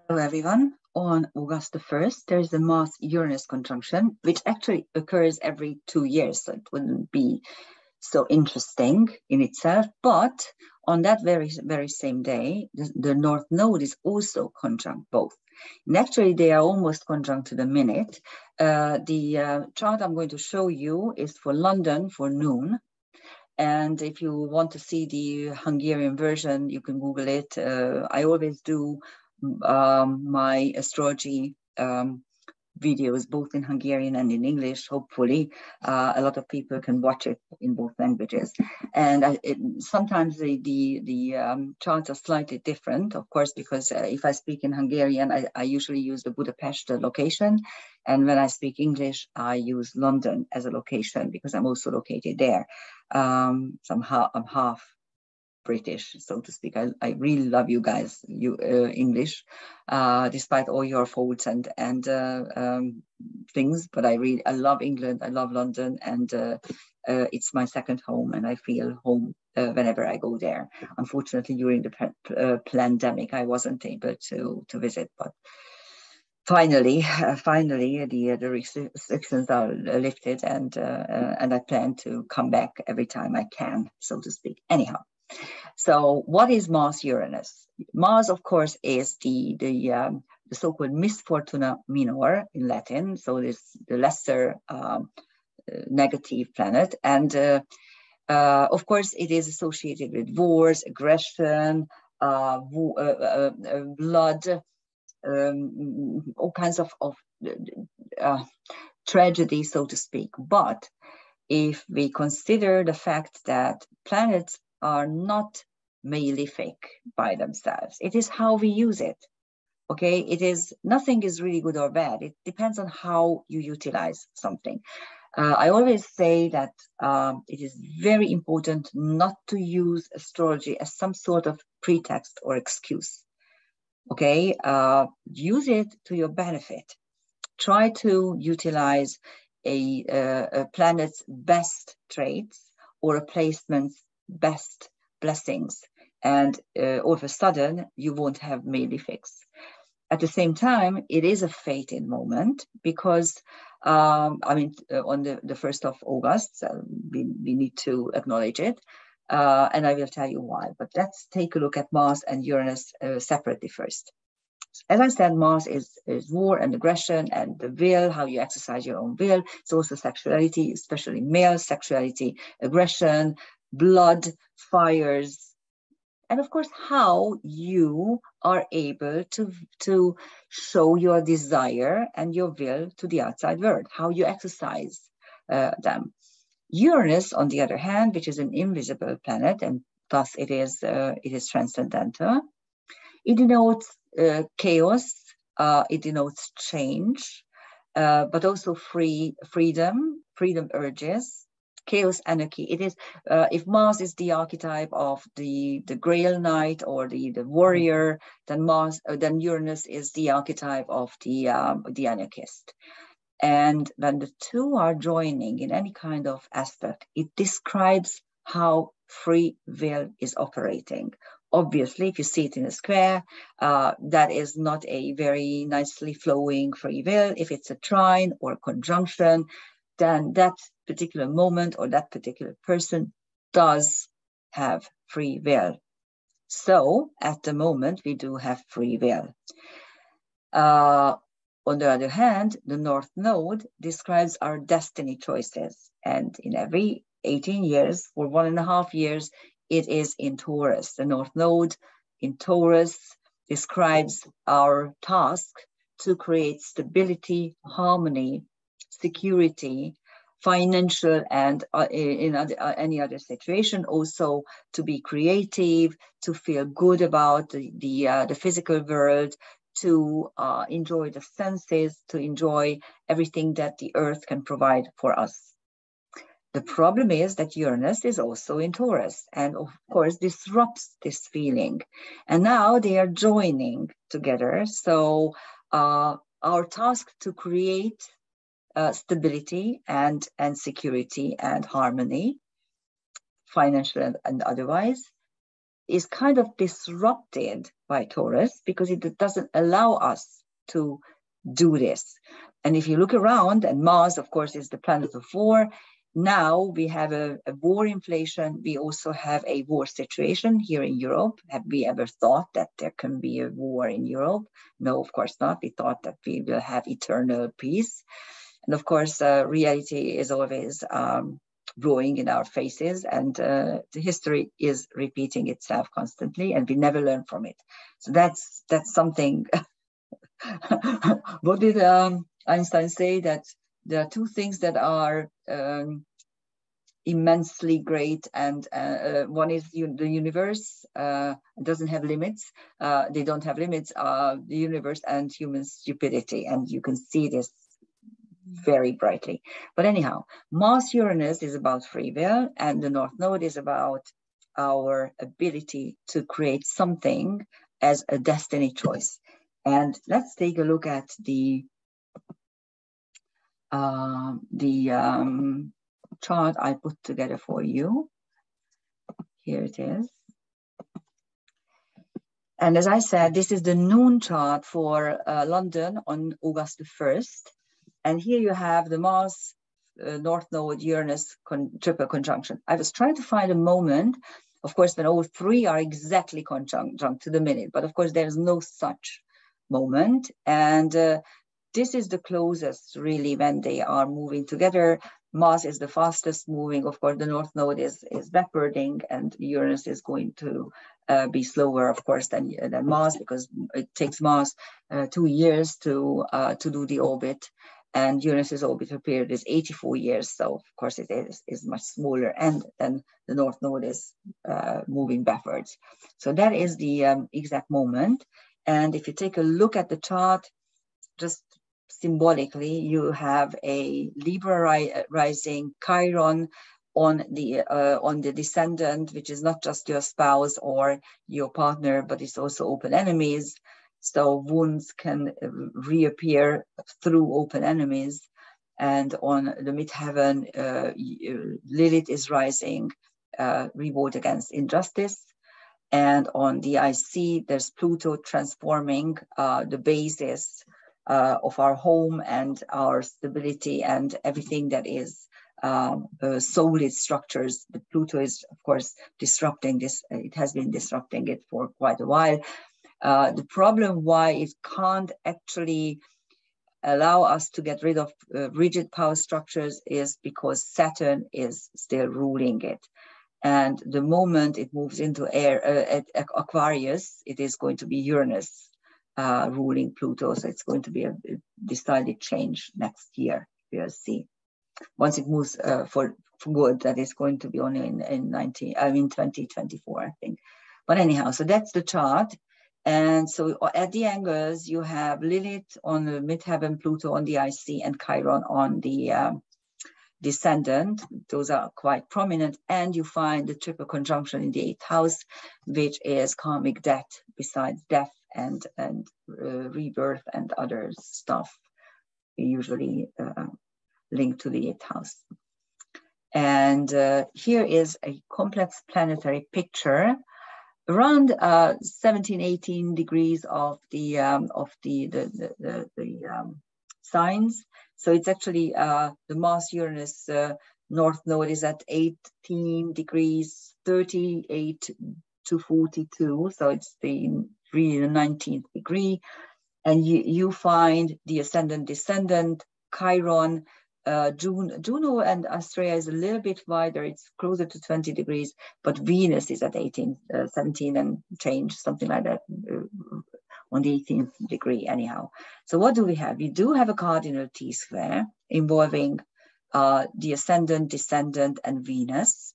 Hello everyone. On August the 1st, there is the Mars-Uranus conjunction, which actually occurs every 2 years, so it wouldn't be so interesting in itself. But on that very same day, the North Node is also conjunct both. And actually, they are almost conjunct to the minute. The chart I'm going to show you is for London for noon. And if you want to see the Hungarian version, you can Google it. I always do my astrology videos both in Hungarian and in English. Hopefully a lot of people can watch it in both languages, and sometimes the charts are slightly different, of course, because if I speak in Hungarian, I usually use the Budapest location, and when I speak English I use London as a location because I'm also located there. I'm half British, so to speak. I really love you guys, English, despite all your faults and things. But I love England. I love London, and it's my second home, and I feel home whenever I go there. Unfortunately, during the pandemic, I wasn't able to visit, but finally, the restrictions are lifted, and I plan to come back every time I can, so to speak. Anyhow. So what is Mars-Uranus? Mars, of course, is the so-called misfortuna minor in Latin. So it's the lesser negative planet. And of course, it is associated with wars, aggression, blood, all kinds of tragedy, so to speak. But if we consider the fact that planets are not malefic by themselves, it is how we use it. Okay, nothing is really good or bad. It depends on how you utilize something. I always say that it is very important not to use astrology as some sort of pretext or excuse. Okay, use it to your benefit. Try to utilize a planet's best traits or a placement's best blessings, and all of a sudden you won't have malefics. At the same time, it is a fated moment because on the 1st of August, we need to acknowledge it, and I will tell you why. But let's take a look at Mars and Uranus separately first. As I said, Mars is war and aggression and the will, how you exercise your own will. It's also sexuality, especially male sexuality, aggression, blood, fires, and of course, how you are able to show your desire and your will to the outside world, how you exercise them. Uranus, on the other hand, which is an invisible planet, and thus it is transcendental. It denotes chaos, it denotes change, but also freedom urges, chaos, anarchy. It is if Mars is the archetype of the Grail Knight or the warrior, then Uranus is the archetype of the anarchist. And when the two are joining in any kind of aspect, it describes how free will is operating. Obviously, if you see it in a square, that is not a very nicely flowing free will. If it's a trine or a conjunction, then that particular moment or that particular person does have free will. So at the moment, we do have free will. On the other hand, the North Node describes our destiny choices. And in every 18 years, for 1.5 years, it is in Taurus. The North Node in Taurus describes our task to create stability, harmony, security, financial, and in any other situation, also to be creative, to feel good about the physical world, to enjoy the senses, to enjoy everything that the earth can provide for us. The problem is that Uranus is also in Taurus and, of course, disrupts this feeling. And now they are joining together. So our task to create stability and security and harmony, financial and otherwise, is kind of disrupted by Taurus because it doesn't allow us to do this. And if you look around, and Mars, of course, is the planet of war. Now we have a war inflation. We also have a war situation here in Europe. Have we ever thought that there can be a war in Europe? No, of course not. We thought that we will have eternal peace. And of course, reality is always blowing in our faces, and the history is repeating itself constantly, and we never learn from it. So that's something. What did Einstein say? That there are two things that are immensely great, and one is the universe. Doesn't have limits. They don't have limits. The universe and human stupidity, and you can see this very brightly. But anyhow, Mars Uranus is about free will, and the North Node is about our ability to create something as a destiny choice. And let's take a look at the chart I put together for you. Here it is. And as I said, this is the noon chart for London on August the 1st. And here you have the Mars, North Node, Uranus triple conjunction. I was trying to find a moment, of course, when all three are exactly conjunct to the minute. But of course, there's no such moment. And this is the closest, really, when they are moving together. Mars is the fastest moving. Of course, the North Node is backwarding, and Uranus is going to be slower, of course, than Mars, because it takes Mars 2 years to do the orbit. And Uranus's orbital period is 84 years. So, of course, it is much smaller. And then the North Node is moving backwards. So that is the exact moment. And if you take a look at the chart, just symbolically, you have a Libra rising Chiron on the descendant, which is not just your spouse or your partner, but it's also open enemies. So wounds can reappear through open enemies. And on the midheaven, Lilith is rising, revolt against injustice. And on the IC, there's Pluto transforming the basis of our home and our stability and everything that is solid structures. But Pluto is, of course, disrupting this. It has been disrupting it for quite a while. The problem why it can't actually allow us to get rid of rigid power structures is because Saturn is still ruling it. And the moment it moves into at Aquarius, it is going to be Uranus ruling Pluto. So it's going to be a decided change next year. We'll see. Once it moves for good, that is going to be only in 2024, I think. But anyhow, so that's the chart. And so at the angles, you have Lilith on the midheaven, Pluto on the IC, and Chiron on the descendant. Those are quite prominent. And you find the triple conjunction in the 8th house, which is karmic debt, besides death and rebirth and other stuff, usually linked to the 8th house. And here is a complex planetary picture. Around 17-18 degrees of the signs. So it's actually the Mars-Uranus North Node is at 18 degrees, 38 to 42. So it's really the 19th degree. And you find the ascendant, descendant, Chiron, Juno and Astrea is a little bit wider. It's closer to 20 degrees, but Venus is at 17 and change, something like that, on the 18th degree anyhow. So what do we have? We do have a cardinal T-square involving the ascendant, descendant, and Venus.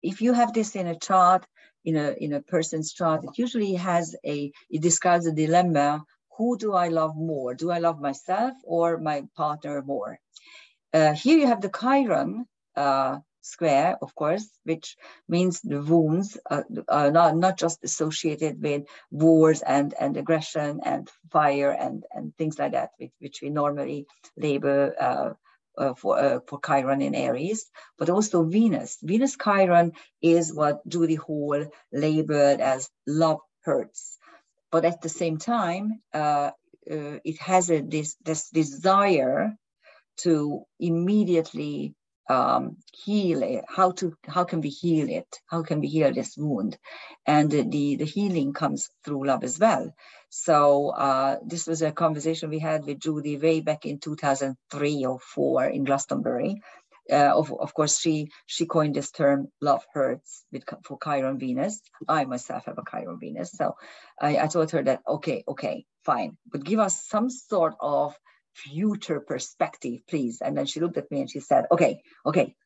If you have this in a chart, in a person's chart, it usually it describes a dilemma. Who do I love more? Do I love myself or my partner more? Here you have the Chiron square, of course, which means the wounds are not just associated with wars and aggression and fire and things like that, which we normally label for Chiron in Aries, but also Venus. Venus Chiron is what Judy Hall labeled as love hurts. but at the same time, it has this desire to immediately heal it. How can we heal it? How can we heal this wound? And the healing comes through love as well. So this was a conversation we had with Judy way back in 2003 or 4 in Glastonbury. Of course, she coined this term, love hurts, for Chiron Venus. I myself have a Chiron Venus. So I told her that, okay, fine, but give us some sort of future perspective, please. And then she looked at me and she said, okay,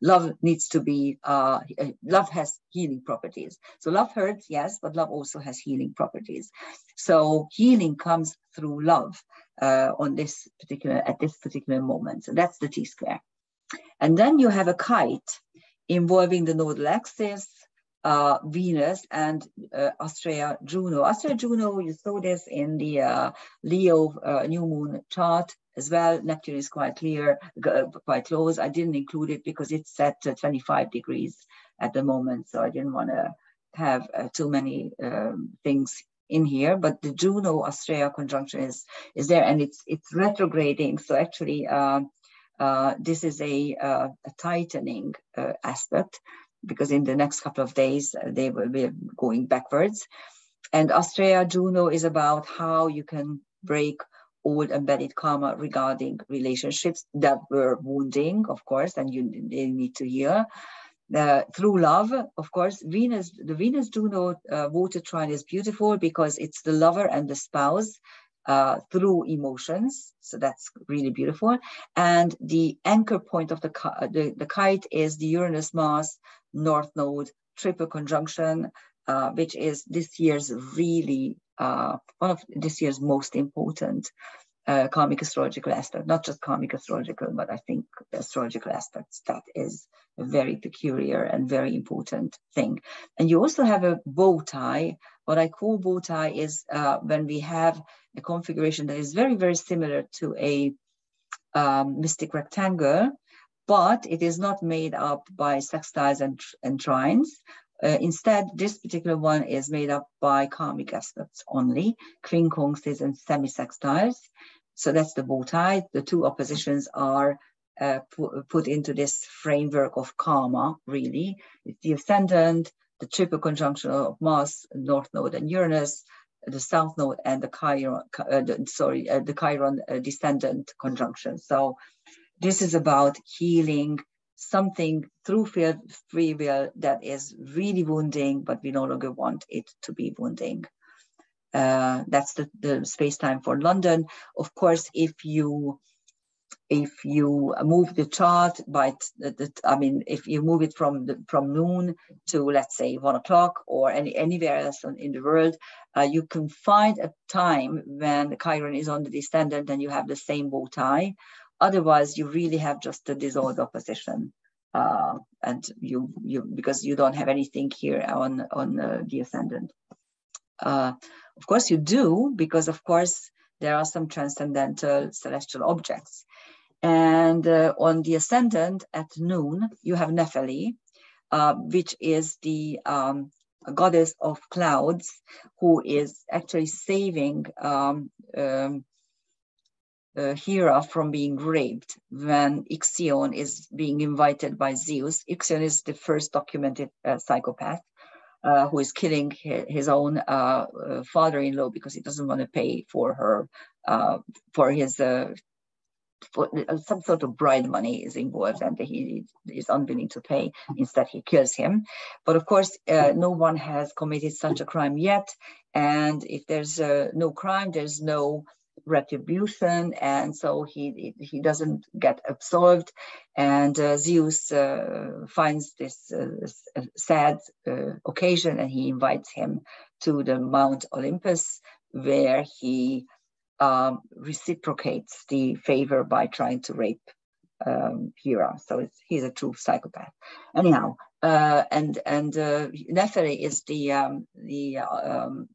love needs to be, love has healing properties. So love hurts, yes, but love also has healing properties. So healing comes through love at this particular moment. So that's the T-square. And then you have a kite involving the nodal axis, Venus, and Astrea Juno. Astrea Juno, you saw this in the Leo new moon chart as well. Neptune is quite close. I didn't include it because it's at 25 degrees at the moment, so I didn't want to have too many things in here. But the Juno Astrea conjunction is there, and it's retrograding. So actually, this is a tightening aspect, because in the next couple of days, they will be going backwards. And Astrea Juno is about how you can break old embedded karma regarding relationships that were wounding, of course, and they need to heal. Through love, of course, the Venus-Juno water trine is beautiful because it's the lover and the spouse through emotions. So that's really beautiful. And the anchor point of the kite is the Uranus-Mars North Node triple conjunction, which is this year's really one of this year's most important karmic astrological aspect, not just karmic astrological, but I think the astrological aspects. That is a very peculiar and very important thing. And you also have a bow tie. What I call bow tie is when we have a configuration that is very, very similar to a mystic rectangle, but it is not made up by sextiles and trines. Instead, this particular one is made up by karmic aspects only, quincunxes and semisextiles. So that's the bow tie. The two oppositions are put into this framework of karma, really. It's the ascendant, the triple conjunction of Mars, North Node, and Uranus, the South Node, and the Chiron descendant conjunction. So this is about healing something through free will that is really wounding, but we no longer want it to be wounding. That's the space-time for London. Of course, if you move the chart by, if you move it from noon to, let's say, 1 o'clock or anywhere else in the world, you can find a time when the Chiron is on the descendant and you have the same bow tie. Otherwise, you really have just a dissolved opposition, and because you don't have anything here on the ascendant. Of course, you do, because of course there are some transcendental celestial objects. And on the ascendant at noon, you have Nephili, which is the goddess of clouds, who is actually saving Hera from being raped when Ixion is being invited by Zeus. Ixion is the first documented psychopath who is killing his own father-in-law because he doesn't want to pay for her, for his some sort of bride money is involved, and he is unwilling to pay. Instead, he kills him. But of course, no one has committed such a crime yet. And if there's no crime, there's no retribution, and so he doesn't get absolved. And Zeus finds this sad occasion, and he invites him to the Mount Olympus, where he reciprocates the favor by trying to rape Hera. So he's a true psychopath. Anyhow, and Nephili is the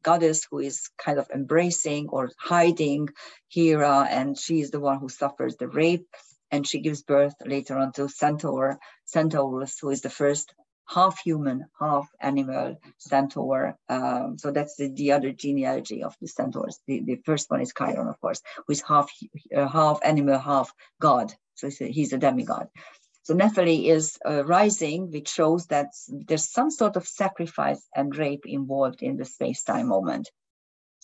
goddess who is kind of embracing or hiding Hera, and she is the one who suffers the rape, and she gives birth later on to Centaurus, who is the first half human, half animal centaur. So that's the other genealogy of the centaurs. The first one is Chiron, of course, who is half animal, half god. So he's a demigod. So Nephili is rising, which shows that there's some sort of sacrifice and rape involved in the space-time moment.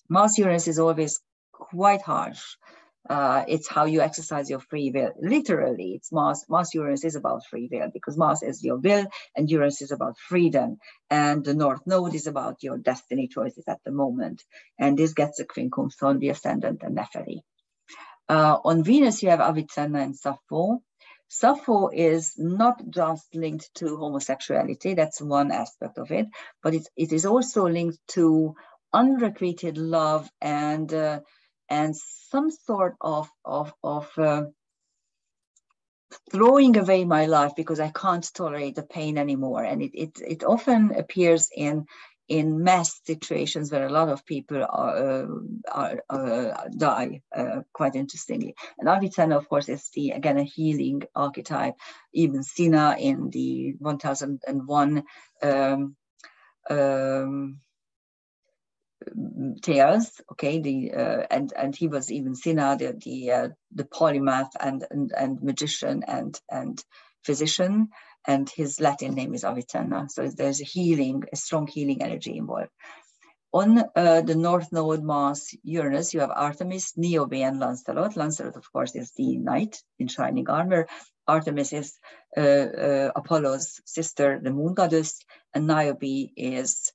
Mars Uranus is always quite harsh. It's how you exercise your free will. Literally, it's Mars Uranus is about free will, because Mars is your will and Uranus is about freedom. And the North Node is about your destiny choices at the moment. And this gets a quincunx on the ascendant and Nephili. On Venus, you have Avicenna and Sappho. Sappho is not just linked to homosexuality, that's one aspect of it, but it is also linked to unrequited love and some sort of throwing away my life because I can't tolerate the pain anymore. And it often appears in mass situations where a lot of people die, quite interestingly. And Avicenna, of course, is again a healing archetype. Even Sina in the 1001 tales, okay, and he was even Sina, the polymath and magician and physician, and his Latin name is Avicenna. So there's a strong healing energy involved. On the North Node Mars Uranus, you have Artemis, Niobe, and Lancelot. Lancelot, of course, is the knight in shining armor. Artemis is Apollo's sister, the moon goddess, and Niobe is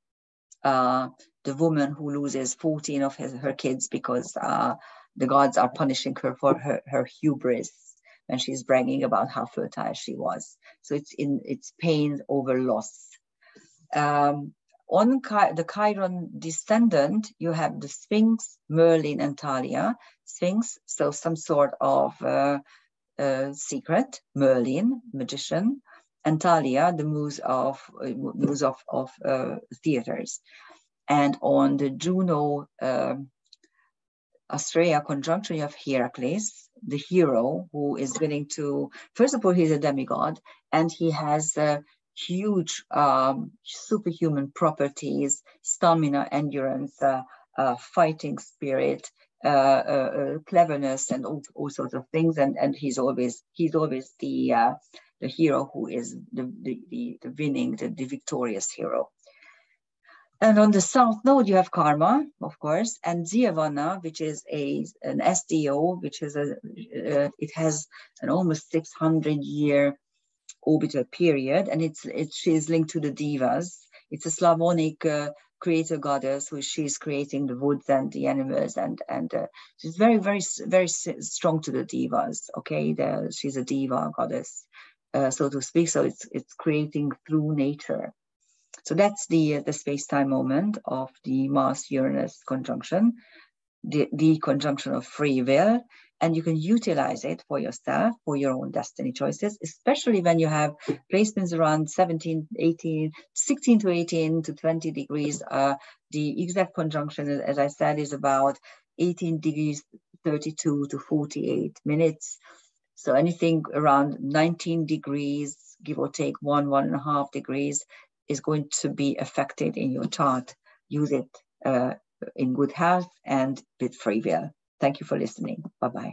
the woman who loses 14 of her kids because the gods are punishing her for her hubris when she's bragging about how fertile she was. So it's pain over loss. On the Chiron descendant, you have the Sphinx, Merlin, and Thalia. Sphinx, so some sort of secret. Merlin, magician, and Thalia, the muse of theaters. And on the Juno Astrea conjunction, you have Heracles, the hero who is willing to, first of all, he's a demigod, and he has huge superhuman properties, stamina, endurance, fighting spirit, cleverness, and all sorts of things. And he's always the hero who is the winning, the victorious hero. And on the South Node, you have Karma, of course, and Ziavana, which is an SDO, which is it has an almost 600-year orbital period, and she's linked to the Divas. It's a Slavonic creator goddess who she's creating the woods and the animals, and she's very, very, very strong to the Divas. Okay, she's a diva goddess, so to speak. So it's creating through nature. So that's the space-time moment of the Mars-Uranus conjunction, the conjunction of free will, and you can utilize it for yourself, for your own destiny choices, especially when you have placements around 16 to 18 to 20 degrees. The exact conjunction, as I said, is about 18 degrees, 32 to 48 minutes. So anything around 19 degrees, give or take 1.5 degrees, is going to be affected in your chart. Use it in good health and with free will. Thank you for listening. Bye-bye.